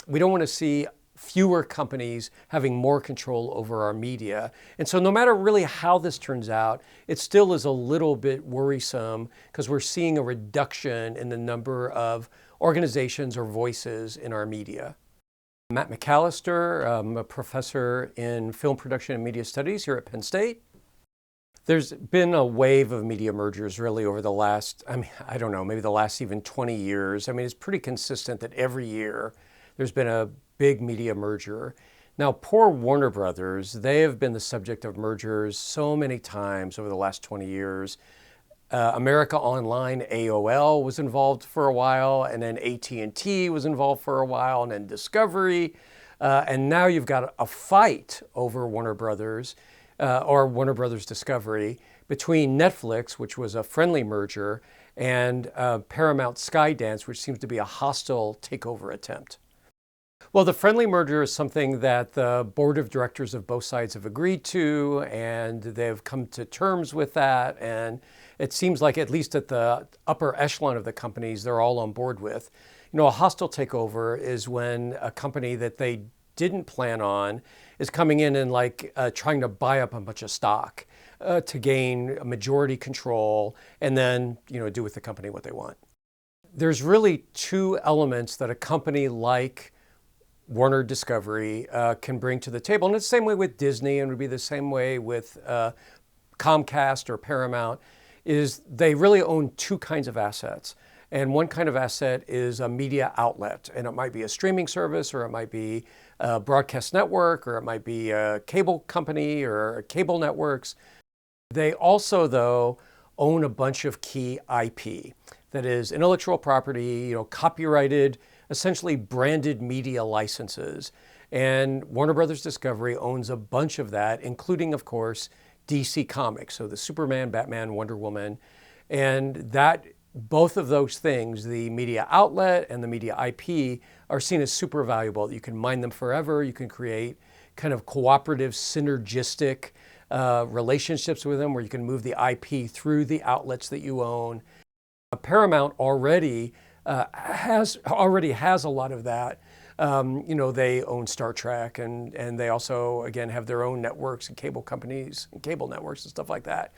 We don't want to see fewer companies having more control over our media. And so no matter really how this turns out, it still is a little bit worrisome because we're seeing a reduction in the number of organizations or voices in our media. Matt McAllister, I'm a professor in film production and media studies here at Penn State. There's been a wave of media mergers really over the last, I don't know, maybe the last even 20 years. It's pretty consistent that every year there's been a big media merger. Now, poor Warner Brothers, they have been the subject of mergers so many times over the last 20 years. America Online, AOL, was involved for a while, and then AT&T was involved for a while, and then Discovery. And now you've got a fight over Warner Brothers, or Warner Brothers Discovery, between Netflix, which was a friendly merger, and Paramount Skydance, which seems to be a hostile takeover attempt. Well, the friendly merger is something that the board of directors of both sides have agreed to, and they've come to terms with that. And it seems like, at least at the upper echelon of the companies, they're all on board with. A hostile takeover is when a company that they didn't plan on is coming in and trying to buy up a bunch of stock to gain majority control and then, do with the company what they want. There's really two elements that a company like Warner Discovery can bring to the table. And it's the same way with Disney, and it would be the same way with Comcast or Paramount, is they really own two kinds of assets. And one kind of asset is a media outlet. And it might be a streaming service, or it might be a broadcast network, or it might be a cable company or cable networks. They also, though, own a bunch of key IP. That is intellectual property, copyrighted, essentially branded media licenses. And Warner Brothers Discovery owns a bunch of that, including, of course, DC Comics. So the Superman, Batman, Wonder Woman. And that both of those things, the media outlet and the media IP, are seen as super valuable. You can mine them forever. You can create kind of cooperative, synergistic relationships with them where you can move the IP through the outlets that you own. Paramount already has a lot of that. They own Star Trek, and they also, again, have their own networks and cable companies and cable networks and stuff like that.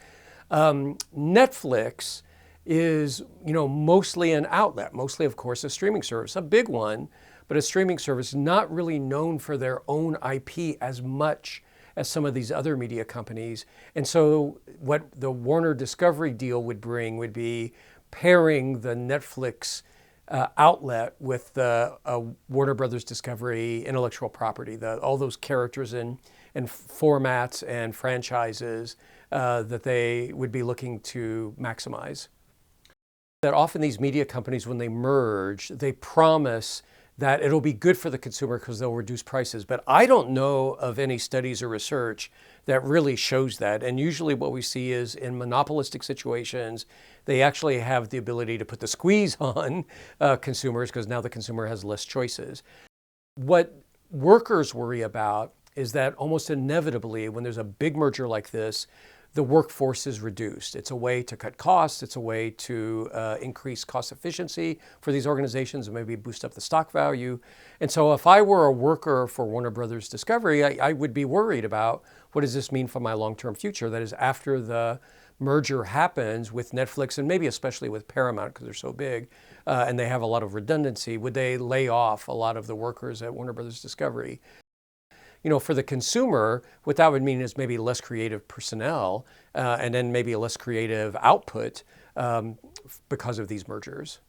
Netflix is, mostly an outlet, mostly, of course, a streaming service, a big one, but a streaming service not really known for their own IP as much as some of these other media companies. And so what the Warner Discovery deal would bring would be pairing the Netflix outlet with the Warner Brothers Discovery intellectual property, all those characters and formats and franchises that they would be looking to maximize. That often these media companies, when they merge, they promise that it'll be good for the consumer because they'll reduce prices. But I don't know of any studies or research that really shows that. And usually what we see is in monopolistic situations, they actually have the ability to put the squeeze on consumers because now the consumer has less choices. What workers worry about is that almost inevitably, when there's a big merger like this, the workforce is reduced. It's a way to cut costs. It's a way to increase cost efficiency for these organizations and maybe boost up the stock value. And so if I were a worker for Warner Brothers Discovery, I would be worried about what does this mean for my long-term future? That is, after the merger happens with Netflix and maybe especially with Paramount because they're so big and they have a lot of redundancy, would they lay off a lot of the workers at Warner Brothers Discovery? For the consumer, what that would mean is maybe less creative personnel and then maybe a less creative output because of these mergers.